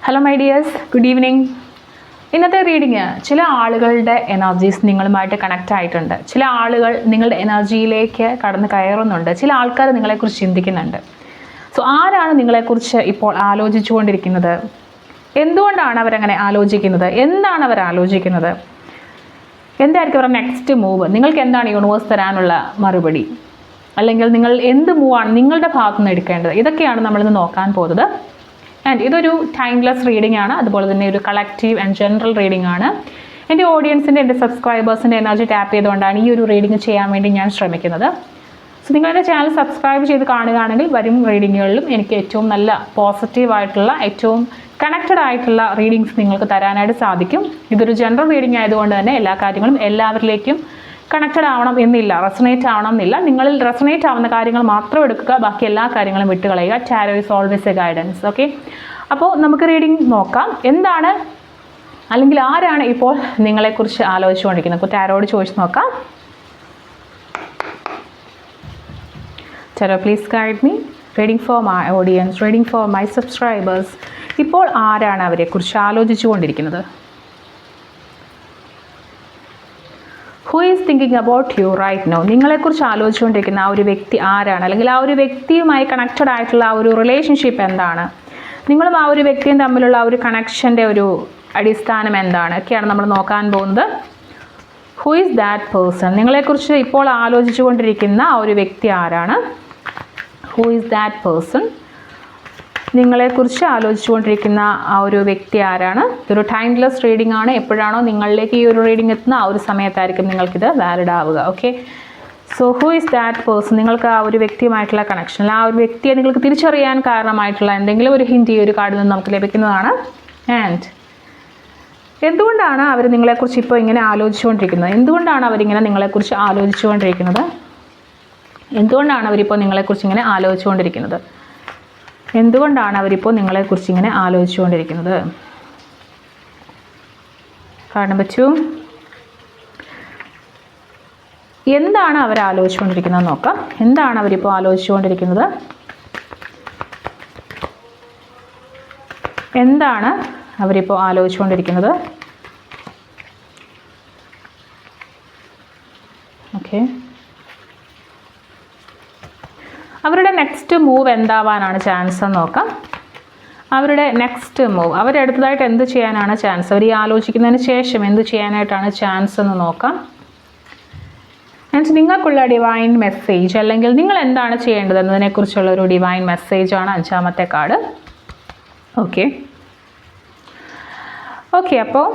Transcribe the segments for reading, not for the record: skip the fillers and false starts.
Hello my dears, good evening. ഇന്നത്തെ reading ചില ആളുകളുടെ എനർജീസ് നിങ്ങളുമായിട്ട് കണക്റ്റ് ആയിട്ടുണ്ട്. ചില ആളുകൾ നിങ്ങളുടെ എനർജിയിലേക്ക് കടന്ന് കയറുന്നുണ്ട്. ചില ആൾക്കാർ നിങ്ങളെക്കുറിച്ച് ചിന്തിക്കുന്നുണ്ട്. സോ ആരാണ് നിങ്ങളെക്കുറിച്ച് ഇപ്പോൾ ആലോചിച്ചുകൊണ്ടിരിക്കുന്നത്? എന്തുകൊണ്ടാണ് അവരങ്ങനെ ആലോചിക്കുന്നത്? എന്താണ് അവർ ആലോചിക്കുന്നത്? എന്തായിരിക്കും അവരുടെ നെക്സ്റ്റ് മൂവ്? നിങ്ങൾക്ക് എന്താണ് യൂണിവേഴ്സ് തരാനുള്ള മറുപടി? അല്ലെങ്കിൽ നിങ്ങൾ എന്ത് മൂവാണ് നിങ്ങളുടെ ഭാഗത്തു നിന്ന് എടുക്കേണ്ടത്? ഇതൊക്കെയാണ് നമ്മളിന്ന് നോക്കാൻ പോകുന്നത്. ആൻഡ് ഇതൊരു ടൈംലെസ് റീഡിംഗ് ആണ്. അതുപോലെ തന്നെ ഒരു കളക്റ്റീവ് ആൻഡ് ജനറൽ റീഡിംഗ് ആണ്. എൻ്റെ ഓഡിയൻസിൻ്റെ, എൻ്റെ സബ്സ്ക്രൈബേഴ്സിൻ്റെ എനർജി ടാപ്പ് ചെയ്തുകൊണ്ടാണ് ഈ ഒരു റീഡിംഗ് ചെയ്യാൻ വേണ്ടി ഞാൻ ശ്രമിക്കുന്നത്. സോ നിങ്ങളുടെ ചാനൽ സബ്സ്ക്രൈബ് ചെയ്ത് കാണുകയാണെങ്കിൽ വരും റീഡിങ്ങുകളിലും എനിക്ക് ഏറ്റവും നല്ല പോസിറ്റീവായിട്ടുള്ള, ഏറ്റവും കണക്റ്റഡ് ആയിട്ടുള്ള റീഡിങ്സ് നിങ്ങൾക്ക് തരാനായിട്ട് സാധിക്കും. ഇതൊരു ജനറൽ റീഡിംഗ് ആയതുകൊണ്ട് തന്നെ എല്ലാ കാര്യങ്ങളും എല്ലാവരിലേക്കും കണക്റ്റഡ് ആവണം എന്നില്ല, റെസണേറ്റ് ആവണം എന്നില്ല. നിങ്ങളിൽ റെസണേറ്റ് ആവുന്ന കാര്യങ്ങൾ മാത്രം എടുക്കുക, ബാക്കി എല്ലാ കാര്യങ്ങളും വിട്ടുകളയുക. Tarot is always a guidance. Okay, അപ്പോൾ നമുക്ക് റീഡിംഗ് നോക്കാം. എന്താണ് അല്ലെങ്കിൽ ആരാണ് ഇപ്പോൾ നിങ്ങളെക്കുറിച്ച് ആലോചിച്ചുകൊണ്ടിരിക്കുന്നത്? അപ്പോൾ ടാരോയോട് ചോദിച്ച് നോക്കാം. Tarot please guide me. Reading for my audience, reading for my subscribers. ഇപ്പോൾ ആരാണ് അവരെക്കുറിച്ച് ആലോചിച്ചുകൊണ്ടിരിക്കുന്നത്? Who is thinking about you right now? നിങ്ങളെക്കുറിച്ച് ആലോചിച്ചുകൊണ്ടിരിക്കുന്ന ആ ഒരു വ്യക്തി ആരാണ്? അല്ലെങ്കിൽ ആ ഒരു വ്യക്തിയുമായി കണക്റ്റഡ് ആയിട്ടുള്ള ആ ഒരു റിലേഷൻഷിപ്പ് എന്താണ്? നിങ്ങളും ആ ഒരു വ്യക്തിയും തമ്മിലുള്ള ആ ഒരു കണക്ഷൻ്റെ ഒരു അടിസ്ഥാനം എന്താണ് ഒക്കെയാണ് നമ്മൾ നോക്കാൻ പോകുന്നത്. Who is that person? നിങ്ങളെക്കുറിച്ച് ഇപ്പോൾ ആലോചിച്ചുകൊണ്ടിരിക്കുന്ന ആ ഒരു വ്യക്തി ആരാണ്? Who is that person? നിങ്ങളെക്കുറിച്ച് ആലോചിച്ചുകൊണ്ടിരിക്കുന്ന ആ ഒരു വ്യക്തി ആരാണ്? ഇതൊരു ടൈംലെസ് റീഡിംഗ് ആണ്. എപ്പോഴാണോ നിങ്ങളിലേക്ക് ഈ ഒരു റീഡിംഗ് എത്തുന്ന ആ ഒരു സമയത്തായിരിക്കും നിങ്ങൾക്കിത് വാലിഡ് ആവുക. Okay, so who is that person? നിങ്ങൾക്ക് ആ ഒരു വ്യക്തിയുമായിട്ടുള്ള കണക്ഷൻ, ആ ഒരു വ്യക്തിയെ നിങ്ങൾക്ക് തിരിച്ചറിയാൻ കാരണമായിട്ടുള്ള എന്തെങ്കിലും ഒരു ഹിന്റ് ഈ ഒരു കാർഡിൽ നിന്ന് നമുക്ക് ലഭിക്കുന്നതാണ്. ആൻഡ് എന്തുകൊണ്ടാണ് അവർ നിങ്ങളെക്കുറിച്ച് ഇപ്പോൾ ഇങ്ങനെ ആലോചിച്ചുകൊണ്ടിരിക്കുന്നത്? എന്തുകൊണ്ടാണ് അവരിങ്ങനെ നിങ്ങളെക്കുറിച്ച് ആലോചിച്ചുകൊണ്ടിരിക്കുന്നത്? എന്തുകൊണ്ടാണ് അവരിപ്പോൾ നിങ്ങളെക്കുറിച്ച് ഇങ്ങനെ ആലോചിച്ചുകൊണ്ടിരിക്കുന്നത്? എന്തുകൊണ്ടാണ് അവരിപ്പോൾ നിങ്ങളെക്കുറിച്ച് ഇങ്ങനെ ആലോചിച്ചുകൊണ്ടിരിക്കുന്നത്? Card number 2. എന്താണ് അവർ ആലോചിച്ചുകൊണ്ടിരിക്കുന്നത് നോക്കാം. എന്താണ് അവരിപ്പോൾ ആലോചിച്ചുകൊണ്ടിരിക്കുന്നത്? എന്താണ് അവരിപ്പോൾ ആലോചിച്ചുകൊണ്ടിരിക്കുന്നത്? ഓക്കെ, അവരുടെ നെക്സ്റ്റ് മൂവ് എന്താവാനാണ് ചാൻസ് എന്ന് നോക്കാം. അവരുടെ നെക്സ്റ്റ് മൂവ്, അവരടുത്തതായിട്ട് എന്ത് ചെയ്യാനാണ് ചാൻസ്? അവർ ഈ ആലോചിക്കുന്നതിന് ശേഷം എന്ത് ചെയ്യാനായിട്ടാണ് ചാൻസ് എന്ന് നോക്കാം. ആൻഡ് നിങ്ങൾക്കുള്ള ഡിവൈൻ മെസ്സേജ്, അല്ലെങ്കിൽ നിങ്ങൾ എന്താണ് ചെയ്യേണ്ടത് എന്നതിനെക്കുറിച്ചുള്ള ഒരു ഡിവൈൻ മെസ്സേജാണ് അഞ്ചാമത്തെ കാർഡ്. ഓക്കെ, അപ്പോൾ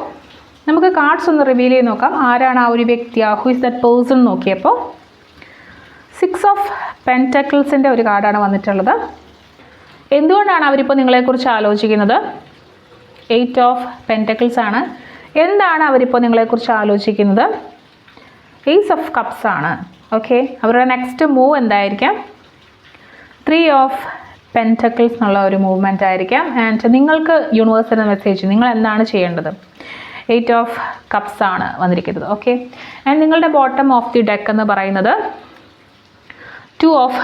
നമുക്ക് കാർഡ്സ് ഒന്ന് റിവീൽ ചെയ്ത് നോക്കാം. ആരാണ് ആ ഒരു വ്യക്തി? ഹു ഇസ് ദാറ്റ് പേഴ്സൺ നോക്കിയപ്പോൾ 6 ഓഫ് പെൻറ്റക്കിൾസിൻ്റെ ഒരു കാർഡാണ് വന്നിട്ടുള്ളത്. എന്തുകൊണ്ടാണ് അവരിപ്പോൾ നിങ്ങളെക്കുറിച്ച് ആലോചിക്കുന്നത്? 8 ഓഫ് പെൻറ്റക്കിൾസ് ആണ്. എന്താണ് അവരിപ്പോൾ നിങ്ങളെക്കുറിച്ച് ആലോചിക്കുന്നത്? ഏസ് ഓഫ് കപ്സ് ആണ്. ഓക്കെ, അവരുടെ നെക്സ്റ്റ് മൂവ് എന്തായിരിക്കാം? 3 ഓഫ് പെൻറ്റക്കിൾസ് എന്നുള്ള ഒരു മൂവ്മെൻ്റ് ആയിരിക്കാം. ആൻഡ് നിങ്ങൾക്ക് യൂണിവേഴ്സിൻ്റെ മെസ്സേജ്, നിങ്ങൾ എന്താണ് ചെയ്യേണ്ടത്? 8 ഓഫ് കപ്സ് ആണ് വന്നിരിക്കുന്നത്. ഓക്കെ, ആൻഡ് നിങ്ങളുടെ ബോട്ടം ഓഫ് ദി ഡെക്ക് എന്ന് പറയുന്നത് 2 ഓഫ്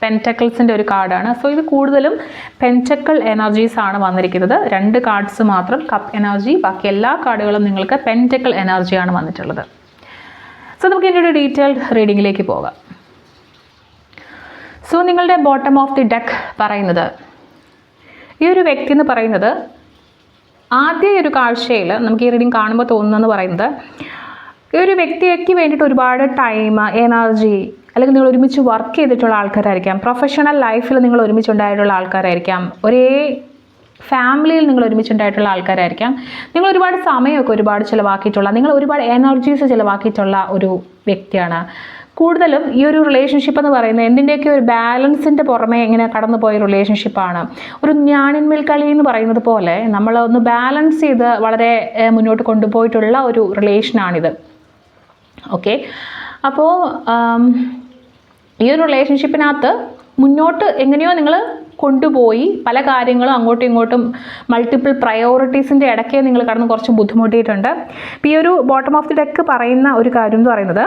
പെൻറ്റക്കിൾസിൻ്റെ ഒരു കാർഡാണ്. സോ ഇത് കൂടുതലും പെൻറ്റക്കിൾ എനർജീസ് ആണ് വന്നിരിക്കുന്നത്. 2 കാർഡ്സ് മാത്രം കപ്പ് എനർജി, ബാക്കി എല്ലാ കാർഡുകളും നിങ്ങൾക്ക് പെൻറ്റക്കിൾ എനർജിയാണ് വന്നിട്ടുള്ളത്. സോ നമുക്ക് ഇതിൻ്റെ ഒരു ഡീറ്റെയിൽഡ് റീഡിങ്ങിലേക്ക് പോകാം. സോ നിങ്ങളുടെ ബോട്ടം ഓഫ് ദി ഡെക്ക് പറയുന്നത്, ഈ ഒരു വ്യക്തി എന്ന് പറയുന്നത് ആദ്യ ഒരു കാഴ്ചയിൽ നമുക്ക് ഈ റീഡിങ് കാണുമ്പോൾ തോന്നുന്നതെന്ന് പറയുന്നത്, ഈ ഒരു വ്യക്തിക്ക് വേണ്ടിയിട്ട് ഒരുപാട് ടൈം, എനർജി, അല്ലെങ്കിൽ നിങ്ങൾ ഒരുമിച്ച് വർക്ക് ചെയ്തിട്ടുള്ള ആൾക്കാരായിരിക്കാം. പ്രൊഫഷണൽ ലൈഫിൽ നിങ്ങൾ ഒരുമിച്ചുണ്ടായിട്ടുള്ള ആൾക്കാരായിരിക്കാം. ഒരേ ഫാമിലിയിൽ നിങ്ങൾ ഒരുമിച്ചുണ്ടായിട്ടുള്ള ആൾക്കാരായിരിക്കാം. നിങ്ങൾ ഒരുപാട് സമയമൊക്കെ ഒരുപാട് ചിലവാക്കിയിട്ടുള്ള, നിങ്ങൾ ഒരുപാട് എനർജീസ് ചിലവാക്കിയിട്ടുള്ള ഒരു വ്യക്തിയാണ്. കൂടുതലും ഈ ഒരു റിലേഷൻഷിപ്പ് എന്ന് പറയുന്നത് എന്തിൻ്റെയൊക്കെ ഒരു ബാലൻസിൻ്റെ പുറമെ ഇങ്ങനെ കടന്നു പോയ റിലേഷൻഷിപ്പാണ്. ഒരു ഞാനിന്മേൽ കളി എന്ന് പറയുന്നത് പോലെ നമ്മൾ ഒന്ന് ബാലൻസ് ചെയ്ത് വളരെ മുന്നോട്ട് കൊണ്ടുപോയിട്ടുള്ള ഒരു റിലേഷനാണിത്. ഓക്കെ, അപ്പോൾ ഈ ഒരു റിലേഷൻഷിപ്പിനകത്ത് മുന്നോട്ട് എങ്ങനെയോ നിങ്ങൾ കൊണ്ടുപോയി പല കാര്യങ്ങളും അങ്ങോട്ടും ഇങ്ങോട്ടും മൾട്ടിപ്പിൾ പ്രയോറിറ്റീസിൻ്റെ ഇടയ്ക്ക് നിങ്ങൾ കടന്ന് കുറച്ച് ബുദ്ധിമുട്ടിയിട്ടുണ്ട്. ഇപ്പോൾ ഈ ഒരു ബോട്ടം ഓഫ് ദി ഡെക്ക് പറയുന്ന ഒരു കാര്യം എന്ന് പറയുന്നത്,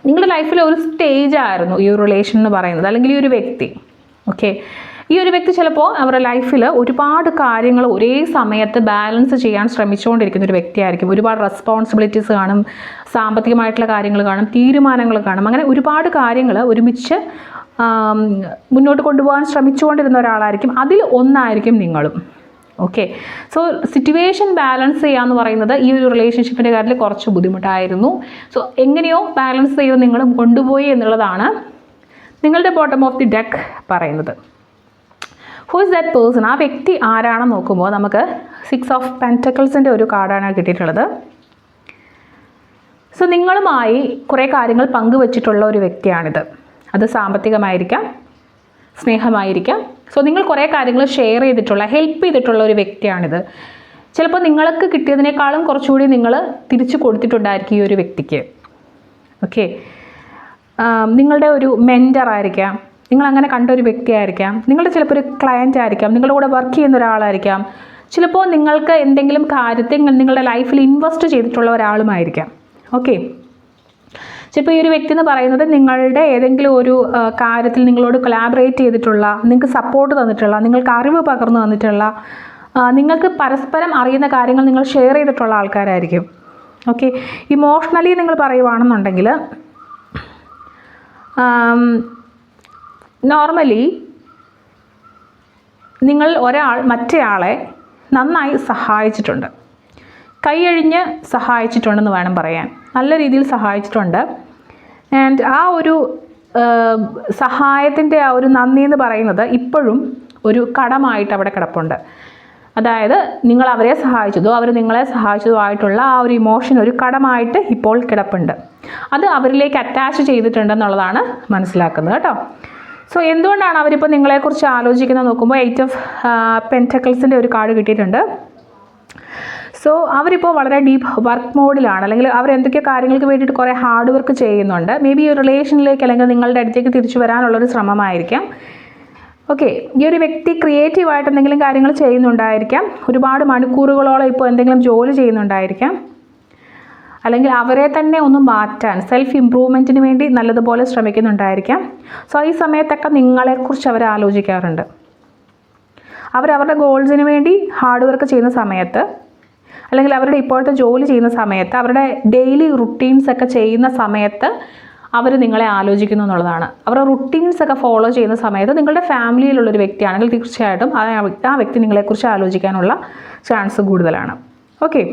നിങ്ങളുടെ ലൈഫിൽ ഒരു സ്റ്റേജ് ആയിരുന്നു ഈ ഒരു റിലേഷൻ എന്ന് പറയുന്നത്, അല്ലെങ്കിൽ ഈ ഒരു വ്യക്തി. ഓക്കെ, ഈ ഒരു വ്യക്തി ചിലപ്പോൾ അവരുടെ ലൈഫിൽ ഒരുപാട് കാര്യങ്ങൾ ഒരേ സമയത്ത് ബാലൻസ് ചെയ്യാൻ ശ്രമിച്ചുകൊണ്ടിരിക്കുന്ന ഒരു വ്യക്തിയായിരിക്കും. ഒരുപാട് റെസ്പോൺസിബിലിറ്റീസ് കാണും, സാമ്പത്തികമായിട്ടുള്ള കാര്യങ്ങൾ കാണും, തീരുമാനങ്ങൾ കാണും. അങ്ങനെ ഒരുപാട് കാര്യങ്ങൾ ഒരുമിച്ച് മുന്നോട്ട് കൊണ്ടുപോകാൻ ശ്രമിച്ചുകൊണ്ടിരുന്ന ഒരാളായിരിക്കും. അതിൽ ഒന്നായിരിക്കും നിങ്ങളും. ഓക്കെ, സോ സിറ്റുവേഷൻ ബാലൻസ് ചെയ്യുക എന്ന് പറയുന്നത് ഈ ഒരു റിലേഷൻഷിപ്പിൻ്റെ കാര്യത്തിൽ കുറച്ച് ബുദ്ധിമുട്ടായിരുന്നു. സോ എങ്ങനെയോ ബാലൻസ് ചെയ്ത് നിങ്ങൾ കൊണ്ടുപോയി എന്നുള്ളതാണ് നിങ്ങളുടെ ബോട്ടം ഓഫ് ദി ഡെക്ക് പറയുന്നത്. Who is that person? ആ വ്യക്തി ആരാണെന്ന് നോക്കുമ്പോൾ നമുക്ക് 6 ഓഫ് പെൻറ്റക്കിൾസിൻ്റെ ഒരു കാർഡാണ് കിട്ടിയിട്ടുള്ളത്. സോ നിങ്ങളുമായി കുറേ കാര്യങ്ങൾ പങ്കുവച്ചിട്ടുള്ള ഒരു വ്യക്തിയാണിത്. അത് സാമ്പത്തികമായിരിക്കാം, സ്നേഹമായിരിക്കാം. സോ നിങ്ങൾ കുറേ കാര്യങ്ങൾ ഷെയർ ചെയ്തിട്ടുള്ള, ഹെൽപ്പ് ചെയ്തിട്ടുള്ള ഒരു വ്യക്തിയാണിത്. ചിലപ്പോൾ നിങ്ങൾക്ക് കിട്ടിയതിനേക്കാളും കുറച്ചുകൂടി നിങ്ങൾ തിരിച്ചു കൊടുത്തിട്ടുണ്ടായിരിക്കും ഈ ഒരു വ്യക്തിക്ക്. ഓക്കെ, നിങ്ങളുടെ ഒരു മെൻറ്റർ ആയിരിക്കാം, നിങ്ങൾ അങ്ങനെ കണ്ട ഒരു വ്യക്തിയായിരിക്കാം, നിങ്ങളുടെ ചിലപ്പോൾ ഒരു ക്ലയൻ്റ് ആയിരിക്കാം, നിങ്ങളുടെ കൂടെ വർക്ക് ചെയ്യുന്ന ഒരാളായിരിക്കാം, ചിലപ്പോൾ നിങ്ങൾക്ക് എന്തെങ്കിലും കാര്യത്തിൽ നിങ്ങളുടെ ലൈഫിൽ ഇൻവെസ്റ്റ് ചെയ്തിട്ടുള്ള ഒരാളുമായിരിക്കാം. ഓക്കെ, ചിലപ്പോൾ ഈ ഒരു വ്യക്തി എന്ന് പറയുന്നത് നിങ്ങളുടെ ഏതെങ്കിലും ഒരു കാര്യത്തിൽ നിങ്ങളോട് കൊളാബറേറ്റ് ചെയ്തിട്ടുള്ള, നിങ്ങൾക്ക് സപ്പോർട്ട് തന്നിട്ടുള്ള, നിങ്ങൾക്ക് അറിവ് പകർന്നു തന്നിട്ടുള്ള, നിങ്ങൾക്ക് പരസ്പരം അറിയുന്ന കാര്യങ്ങൾ നിങ്ങൾ ഷെയർ ചെയ്തിട്ടുള്ള ആൾക്കാരായിരിക്കും. ഓക്കെ, ഇമോഷണലി നിങ്ങൾ പറയുവാണെന്നുണ്ടെങ്കിൽ നോർമലി നിങ്ങൾ മറ്റേയാളെ നന്നായി സഹായിച്ചിട്ടുണ്ട്, കൈയഴിഞ്ഞ് സഹായിച്ചിട്ടുണ്ടെന്ന് വേണം പറയാൻ. നല്ല രീതിയിൽ സഹായിച്ചിട്ടുണ്ട്. ആൻഡ് ആ ഒരു സഹായത്തിൻ്റെ ആ ഒരു നന്ദി എന്ന് പറയുന്നത് ഇപ്പോഴും ഒരു കടമായിട്ട് അവിടെ കിടപ്പുണ്ട്. അതായത് നിങ്ങൾ അവരെ സഹായിച്ചതോ അവർ നിങ്ങളെ സഹായിച്ചതോ ആയിട്ടുള്ള ആ ഒരു ഇമോഷൻ ഒരു കടമായിട്ട് ഇപ്പോൾ കിടപ്പുണ്ട്. അത് അവരിലേക്ക് അറ്റാച്ച് ചെയ്തിട്ടുണ്ടെന്നുള്ളതാണ് മനസ്സിലാക്കുന്നത് കേട്ടോ. സോ എന്തുകൊണ്ടാണ് അവരിപ്പോൾ നിങ്ങളെക്കുറിച്ച് ആലോചിക്കുന്നത് നോക്കുമ്പോൾ 8 ഓഫ് പെൻറ്റക്കിൾസിൻ്റെ ഒരു കാർഡ് കിട്ടിയിട്ടുണ്ട്. സോ അവരിപ്പോൾ വളരെ ഡീപ്പ് വർക്ക് മോഡിലാണ്, അല്ലെങ്കിൽ അവരെന്തൊക്കെ കാര്യങ്ങൾക്ക് വേണ്ടിയിട്ട് കുറേ ഹാർഡ് വർക്ക് ചെയ്യുന്നുണ്ട്. മേ ബി ഒരു റിലേഷനിലേക്ക് അല്ലെങ്കിൽ നിങ്ങളുടെ അടുത്തേക്ക് തിരിച്ചു വരാനുള്ളൊരു ശ്രമമായിരിക്കാം. ഓക്കെ, ഈ ഒരു വ്യക്തി ക്രിയേറ്റീവായിട്ട് എന്തെങ്കിലും കാര്യങ്ങൾ ചെയ്യുന്നുണ്ടായിരിക്കാം. ഒരുപാട് മണിക്കൂറുകളോളം ഇപ്പോൾ എന്തെങ്കിലും ജോലി ചെയ്യുന്നുണ്ടായിരിക്കാം. അല്ലെങ്കിൽ അവരെ തന്നെ ഒന്ന് മാറ്റാൻ, സെൽഫ് ഇമ്പ്രൂവ്മെൻറ്റിന് വേണ്ടി നല്ലതുപോലെ ശ്രമിക്കുന്നുണ്ടായിരിക്കാം. സോ ഈ സമയത്തൊക്കെ നിങ്ങളെക്കുറിച്ച് അവർ ആലോചിക്കാറുണ്ട്. അവരവരുടെ ഗോൾസിന് വേണ്ടി ഹാർഡ് വർക്ക് ചെയ്യുന്ന സമയത്ത്, അല്ലെങ്കിൽ അവരുടെ ഇപ്പോഴത്തെ ജോലി ചെയ്യുന്ന സമയത്ത്, അവരുടെ ഡെയിലി റുട്ടീൻസൊക്കെ ചെയ്യുന്ന സമയത്ത് അവർ നിങ്ങളെ ആലോചിക്കുന്നു എന്നുള്ളതാണ്. അവരുടെ റുട്ടീൻസൊക്കെ ഫോളോ ചെയ്യുന്ന സമയത്ത് നിങ്ങളുടെ ഫാമിലിയിലുള്ളൊരു വ്യക്തിയാണെങ്കിൽ തീർച്ചയായിട്ടും ആ വ്യക്തി നിങ്ങളെക്കുറിച്ച് ആലോചിക്കാനുള്ള ചാൻസ് കൂടുതലാണ്. ഓക്കെ,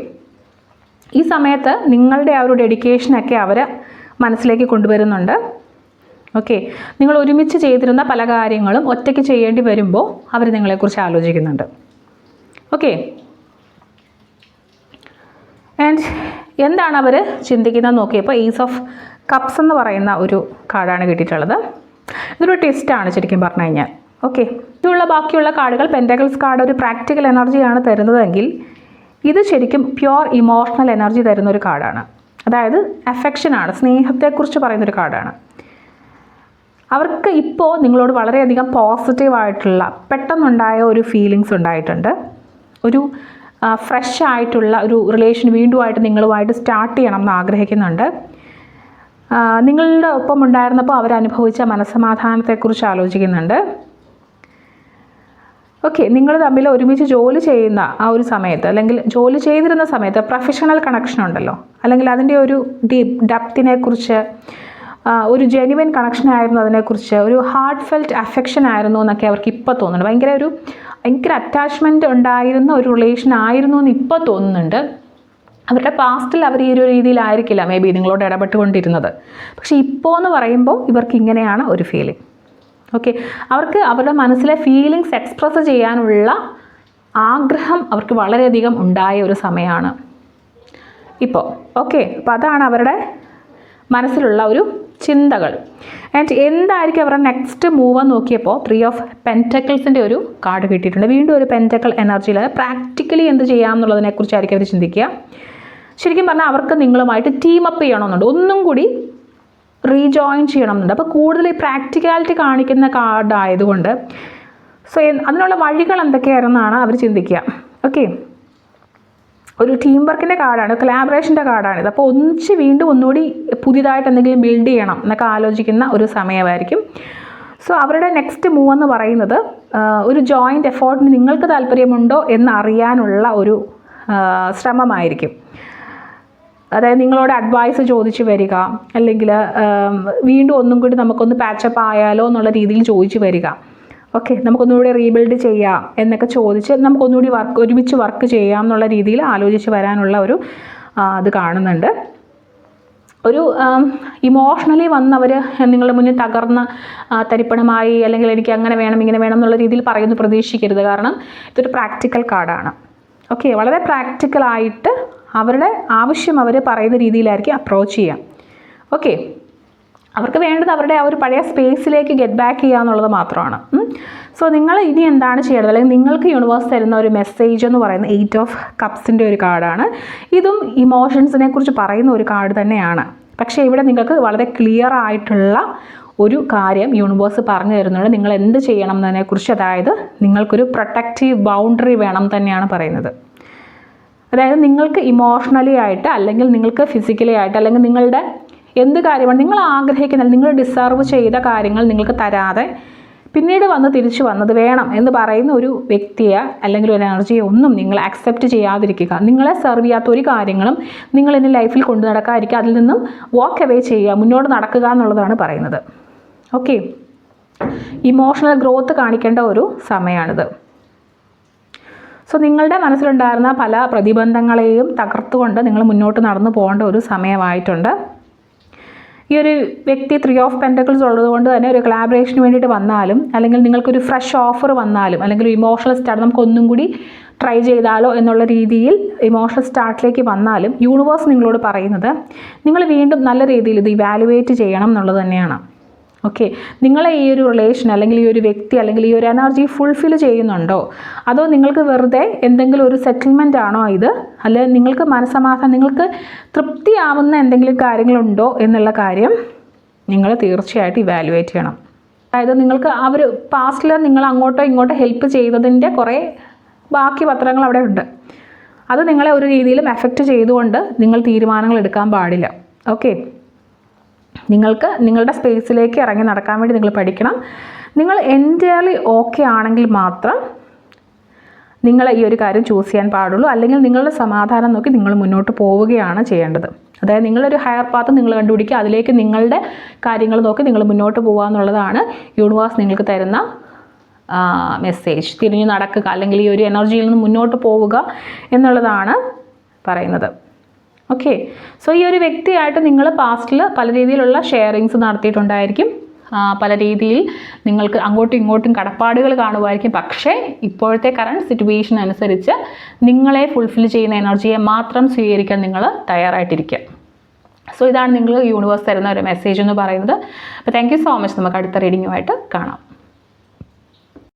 ഈ സമയത്ത് നിങ്ങളുടെ ആ ഒരു ഡെഡിക്കേഷനൊക്കെ അവർ മനസ്സിലേക്ക് കൊണ്ടുവരുന്നുണ്ട്. ഓക്കെ, നിങ്ങൾ ഒരുമിച്ച് ചെയ്തിരുന്ന പല കാര്യങ്ങളും ഒറ്റയ്ക്ക് ചെയ്യേണ്ടി വരുമ്പോൾ അവർ നിങ്ങളെക്കുറിച്ച് ആലോചിക്കുന്നുണ്ട്. ഓക്കെ, ആൻഡ് എന്താണ് അവർ ചിന്തിക്കുന്നത് നോക്കിയപ്പോൾ ഏസ് ഓഫ് കപ്സ് എന്ന് പറയുന്ന ഒരു കാർഡാണ് കിട്ടിയിട്ടുള്ളത്. ഇതൊരു ടെസ്റ്റാണ് ശരിക്കും പറഞ്ഞു കഴിഞ്ഞാൽ. ഓക്കെ, ഇതുള്ള ബാക്കിയുള്ള കാർഡുകൾ പെൻറ്റക്കിൾസ് കാർഡ് ഒരു പ്രാക്ടിക്കൽ എനർജിയാണ് തരുന്നതെങ്കിൽ ഇത് ശരിക്കും പ്യുവർ ഇമോഷണൽ എനർജി തരുന്ന ഒരു കാർഡാണ്. അതായത് അഫെക്ഷനാണ്, സ്നേഹത്തെക്കുറിച്ച് പറയുന്നൊരു കാർഡാണ്. അവർക്ക് ഇപ്പോൾ നിങ്ങളോട് വളരെയധികം പോസിറ്റീവായിട്ടുള്ള പെട്ടെന്നുണ്ടായ ഒരു ഫീലിങ്സ് ഉണ്ടായിട്ടുണ്ട്. ഒരു ഫ്രഷ് ആയിട്ടുള്ള ഒരു റിലേഷൻ വീണ്ടുമായിട്ട് നിങ്ങളുമായിട്ട് സ്റ്റാർട്ട് ചെയ്യണം എന്ന് ആഗ്രഹിക്കുന്നുണ്ട്. നിങ്ങളുടെ ഒപ്പം ഉണ്ടായിരുന്നപ്പോൾ അവരനുഭവിച്ച മനസ്സമാധാനത്തെക്കുറിച്ച് ആലോചിക്കുന്നുണ്ട്. ഓക്കെ, നിങ്ങൾ തമ്മിൽ ഒരുമിച്ച് ജോലി ചെയ്യുന്ന ആ ഒരു സമയത്ത്, അല്ലെങ്കിൽ ജോലി ചെയ്തിരുന്ന സമയത്ത് പ്രൊഫഷണൽ കണക്ഷൻ ഉണ്ടല്ലോ, അല്ലെങ്കിൽ അതിൻ്റെ ഒരു ഡെപ്തിനെക്കുറിച്ച്, ഒരു ജെന്യുവൻ കണക്ഷൻ ആയിരുന്നു അതിനെക്കുറിച്ച്, ഒരു ഹാർട്ട് ഫെൽറ്റ് അഫെക്ഷൻ ആയിരുന്നു എന്നൊക്കെ അവർക്ക് ഇപ്പോൾ തോന്നുന്നുണ്ട്. ഭയങ്കര അറ്റാച്ച്മെൻറ്റ് ഉണ്ടായിരുന്ന ഒരു റിലേഷൻ ആയിരുന്നു എന്ന് ഇപ്പോൾ തോന്നുന്നുണ്ട്. അവരുടെ പാസ്റ്റിൽ അവർ ഈ ഒരു രീതിയിലായിരിക്കില്ല മേ ബി നിങ്ങളോട് ഇടപെട്ടുകൊണ്ടിരുന്നത്. പക്ഷേ ഇപ്പോൾ എന്ന് പറയുമ്പോൾ ഇവർക്ക് ഇങ്ങനെയാണ് ഒരു ഫീലിംഗ്. ഓക്കെ, അവർക്ക് അവരുടെ മനസ്സിലെ ഫീലിങ്സ് എക്സ്പ്രസ് ചെയ്യാനുള്ള ആഗ്രഹം അവർക്ക് വളരെയധികം ഉണ്ടായ ഒരു സമയമാണ് ഇപ്പോൾ. ഓക്കെ, അപ്പോൾ അതാണ് അവരുടെ മനസ്സിലുള്ള ഒരു ചിന്തകൾ. ആൻഡ് എന്തായിരിക്കും അവരുടെ നെക്സ്റ്റ് മൂവ് എന്ന് നോക്കിയപ്പോൾ 3 ഓഫ് പെൻറ്റക്കിൾസിൻ്റെ ഒരു കാർഡ് കിട്ടിയിട്ടുണ്ട്. വീണ്ടും ഒരു പെൻറ്റക്കിൾ എനർജിയിൽ പ്രാക്ടിക്കലി എന്ത് ചെയ്യാം എന്നുള്ളതിനെക്കുറിച്ചായിരിക്കും അവർ ചിന്തിക്കുക. ശരിക്കും പറഞ്ഞാൽ അവർക്ക് നിങ്ങളുമായിട്ട് ടീം അപ്പ് ചെയ്യണമെന്നുണ്ട്, ഒന്നും കൂടി റീജോയിൻ ചെയ്യണമെന്നുണ്ട്. അപ്പോൾ കൂടുതൽ ഈ പ്രാക്ടിക്കാലിറ്റി കാണിക്കുന്ന കാർഡ് ആയതുകൊണ്ട് സോ അതിനുള്ള വഴികൾ എന്തൊക്കെയായിരുന്നാണ് അവർ ചിന്തിക്കുക. ഓക്കെ, ഒരു ടീം വർക്കിൻ്റെ കാർഡാണ്, കൊളാബറേഷൻ്റെ കാർഡാണിത്. അപ്പോൾ ഒന്നിച്ച് വീണ്ടും ഒന്നുകൂടി പുതിയതായിട്ട് എന്തെങ്കിലും ബിൽഡ് ചെയ്യണം എന്നൊക്കെ ആലോചിക്കുന്ന ഒരു സമയമായിരിക്കും. സോ അവരുടെ നെക്സ്റ്റ് മൂവ് എന്ന് പറയുന്നത് ഒരു ജോയിൻ്റ് എഫേർട്ടിന് നിങ്ങൾക്ക് താല്പര്യമുണ്ടോ എന്നറിയാനുള്ള ഒരു ശ്രമമായിരിക്കും. അതായത് നിങ്ങളോട് അഡ്വൈസ് ചോദിച്ചു വരിക, അല്ലെങ്കിൽ വീണ്ടും ഒന്നും കൂടി നമുക്കൊന്ന് പാച്ചപ്പ് ആയാലോ എന്നുള്ള രീതിയിൽ ചോദിച്ചു വരിക. ഓക്കെ, നമുക്കൊന്നുകൂടി റീബിൽഡ് ചെയ്യാം എന്നൊക്കെ ചോദിച്ച് നമുക്കൊന്നുകൂടി ഒരുമിച്ച് വർക്ക് ചെയ്യാം എന്നുള്ള രീതിയിൽ ആലോചിച്ച് വരാനുള്ള ഒരു ഇത് കാണുന്നുണ്ട്. ഒരു ഇമോഷണലി വന്നവർ നിങ്ങളുടെ മുന്നിൽ തകർന്ന് തരിപ്പണമായി, അല്ലെങ്കിൽ എനിക്ക് അങ്ങനെ വേണം ഇങ്ങനെ വേണം എന്നുള്ള രീതിയിൽ പറയുന്നു പ്രതീക്ഷിക്കരുത്. കാരണം ഇതൊരു പ്രാക്ടിക്കൽ കാർഡാണ്. ഓക്കെ, വളരെ പ്രാക്ടിക്കലായിട്ട് അവരുടെ ആവശ്യം അവർ പറയുന്ന രീതിയിലായിരിക്കും അപ്രോച്ച് ചെയ്യാം. ഓക്കെ, അവർക്ക് വേണ്ടത് അവരുടെ ആ ഒരു പഴയ സ്പേസിലേക്ക് ഗെറ്റ് ബാക്ക് ചെയ്യുക എന്നുള്ളത് മാത്രമാണ്. സോ നിങ്ങൾ ഇനി എന്താണ് ചെയ്യേണ്ടത്, അല്ലെങ്കിൽ നിങ്ങൾക്ക് യൂണിവേഴ്സ് തരുന്ന ഒരു മെസ്സേജ് എന്ന് പറയുന്നത് 8 ഓഫ് കപ്സിൻ്റെ ഒരു കാർഡാണ്. ഇതും ഇമോഷൻസിനെ കുറിച്ച് പറയുന്ന ഒരു കാർഡ് തന്നെയാണ്. പക്ഷേ ഇവിടെ നിങ്ങൾക്ക് വളരെ ക്ലിയർ ആയിട്ടുള്ള ഒരു കാര്യം യൂണിവേഴ്സ് പറഞ്ഞു തരുന്നുണ്ട്. നിങ്ങൾ എന്ത് ചെയ്യണം എന്നതിനെക്കുറിച്ച്. അതായത് നിങ്ങൾക്കൊരു പ്രൊട്ടക്റ്റീവ് ബൗണ്ടറി വേണം തന്നെയാണ് പറയുന്നത്. അതായത് നിങ്ങൾക്ക് ഇമോഷണലി ആയിട്ട്, അല്ലെങ്കിൽ നിങ്ങൾക്ക് ഫിസിക്കലി ആയിട്ട്, അല്ലെങ്കിൽ നിങ്ങളുടെ എന്ത് കാര്യമാണ് നിങ്ങൾ ആഗ്രഹിക്കുന്നത്, നിങ്ങൾ ഡിസർവ് ചെയ്ത കാര്യങ്ങൾ നിങ്ങൾക്ക് തരാതെ പിന്നീട് തിരിച്ചു വന്നത് വേണം എന്ന് പറയുന്ന ഒരു വ്യക്തിയെ അല്ലെങ്കിൽ ഒരു എനർജിയെ ഒന്നും നിങ്ങൾ അക്സെപ്റ്റ് ചെയ്യാതിരിക്കുക. നിങ്ങളെ സെർവ് ചെയ്യാത്ത ഒരു കാര്യങ്ങളും നിങ്ങൾ ഇനി ലൈഫിൽ കൊണ്ടു നടക്കാതിരിക്കുക. അതിൽ നിന്നും വാക്ക് അവേ ചെയ്യുക, മുന്നോട്ട് നടക്കുക എന്നുള്ളതാണ് പറയുന്നത്. ഓക്കെ, ഇമോഷണൽ ഗ്രോത്ത് കാണിക്കേണ്ട ഒരു സമയമാണിത്. സോ നിങ്ങളുടെ മനസ്സിലുണ്ടായിരുന്ന പല പ്രതിബന്ധങ്ങളെയും തകർത്തുകൊണ്ട് നിങ്ങൾ മുന്നോട്ട് നടന്നു പോകേണ്ട ഒരു സമയമായിട്ടുണ്ട്. ഈ ഒരു വ്യക്തി 3 ഓഫ് പെൻറ്റക്കിൾസ് ഉള്ളതുകൊണ്ട് തന്നെ ഒരു കൊളാബറേഷന് വേണ്ടിയിട്ട് വന്നാലും, അല്ലെങ്കിൽ നിങ്ങൾക്കൊരു ഫ്രഷ് ഓഫർ വന്നാലും, അല്ലെങ്കിൽ ഒരു ഇമോഷണൽ സ്റ്റാർട്ട് നമുക്കൊന്നും കൂടി ട്രൈ ചെയ്താലോ എന്നുള്ള രീതിയിൽ ഇമോഷണൽ സ്റ്റാർട്ടിലേക്ക് വന്നാലും യൂണിവേഴ്സ് നിങ്ങളോട് പറയുന്നത് നിങ്ങൾ വീണ്ടും നല്ല രീതിയിൽ ഇത് ഇവാലുവേറ്റ് ചെയ്യണം എന്നുള്ളത് തന്നെയാണ്. ഓക്കെ, നിങ്ങളെ ഈ ഒരു റിലേഷൻ, അല്ലെങ്കിൽ ഈ ഒരു വ്യക്തി, അല്ലെങ്കിൽ ഈ ഒരു എനർജി ഫുൾഫിൽ ചെയ്യുന്നുണ്ടോ, അതോ നിങ്ങൾക്ക് വെറുതെ എന്തെങ്കിലും ഒരു സെറ്റിൽമെൻ്റ് ആണോ ഇത്, അല്ലെങ്കിൽ നിങ്ങൾക്ക് മനസ്സമാധാനം, നിങ്ങൾക്ക് തൃപ്തിയാവുന്ന എന്തെങ്കിലും കാര്യങ്ങളുണ്ടോ എന്നുള്ള കാര്യം നിങ്ങൾ തീർച്ചയായിട്ടും ഇവാലുവേറ്റ് ചെയ്യണം. അതായത് നിങ്ങൾക്ക് അവർ പാസ്റ്റിൽ നിങ്ങൾ അങ്ങോട്ടോ ഇങ്ങോട്ടോ ഹെൽപ്പ് ചെയ്തതിൻ്റെ കുറേ ബാക്കി പത്രങ്ങൾ അവിടെ ഉണ്ട്. അത് നിങ്ങളെ ഒരു രീതിയിലും എഫക്റ്റ് ചെയ്തുകൊണ്ട് നിങ്ങൾ തീരുമാനങ്ങൾ എടുക്കാൻ പാടില്ല. ഓക്കെ, നിങ്ങൾക്ക് നിങ്ങളുടെ സ്പേസിലേക്ക് ഇറങ്ങി നടക്കാൻ വേണ്ടി നിങ്ങൾ പഠിക്കണം. നിങ്ങൾ എൻറ്റയർലി ഓക്കെ ആണെങ്കിൽ മാത്രം നിങ്ങൾ ഈ ഒരു കാര്യം ചൂസ് ചെയ്യാൻ പാടുള്ളൂ. അല്ലെങ്കിൽ നിങ്ങളുടെ സമാധാനം നോക്കി നിങ്ങൾ മുന്നോട്ട് പോവുകയാണ് ചെയ്യേണ്ടത്. അതായത് നിങ്ങളൊരു ഹയർ പാത്ത് നിങ്ങൾ കണ്ടുപിടിക്കുക, അതിലേക്ക് നിങ്ങളുടെ കാര്യങ്ങൾ നോക്കി നിങ്ങൾ മുന്നോട്ട് പോകുക എന്നുള്ളതാണ് യൂണിവേഴ്സ് നിങ്ങൾക്ക് തരുന്ന മെസ്സേജ്. തിരിഞ്ഞു നടക്കുക, അല്ലെങ്കിൽ ഈ ഒരു എനർജിയിൽ നിന്ന് മുന്നോട്ട് പോവുക എന്നുള്ളതാണ് പറയുന്നത്. ഓക്കെ, സോ ഈ ഒരു വ്യക്തിയായിട്ട് നിങ്ങൾ പാസ്റ്റിൽ പല രീതിയിലുള്ള ഷെയറിങ്സ് നടത്തിയിട്ടുണ്ടായിരിക്കും. പല രീതിയിൽ നിങ്ങൾക്ക് അങ്ങോട്ടും ഇങ്ങോട്ടും കടപ്പാടുകൾ കാണുമായിരിക്കും. പക്ഷേ ഇപ്പോഴത്തെ കറണ്ട് സിറ്റുവേഷൻ അനുസരിച്ച് നിങ്ങളെ ഫുൾഫിൽ ചെയ്യുന്ന എനർജിയെ മാത്രം സ്വീകരിക്കാൻ നിങ്ങൾ തയ്യാറായിട്ടിരിക്കുക. സോ ഇതാണ് നിങ്ങൾ യൂണിവേഴ്സ് തരുന്ന ഒരു മെസ്സേജ് എന്ന് പറയുന്നത്. അപ്പോൾ താങ്ക് യു സോ മച്ച്. നമുക്ക് അടുത്ത റീഡിങ്ങുമായിട്ട് കാണാം.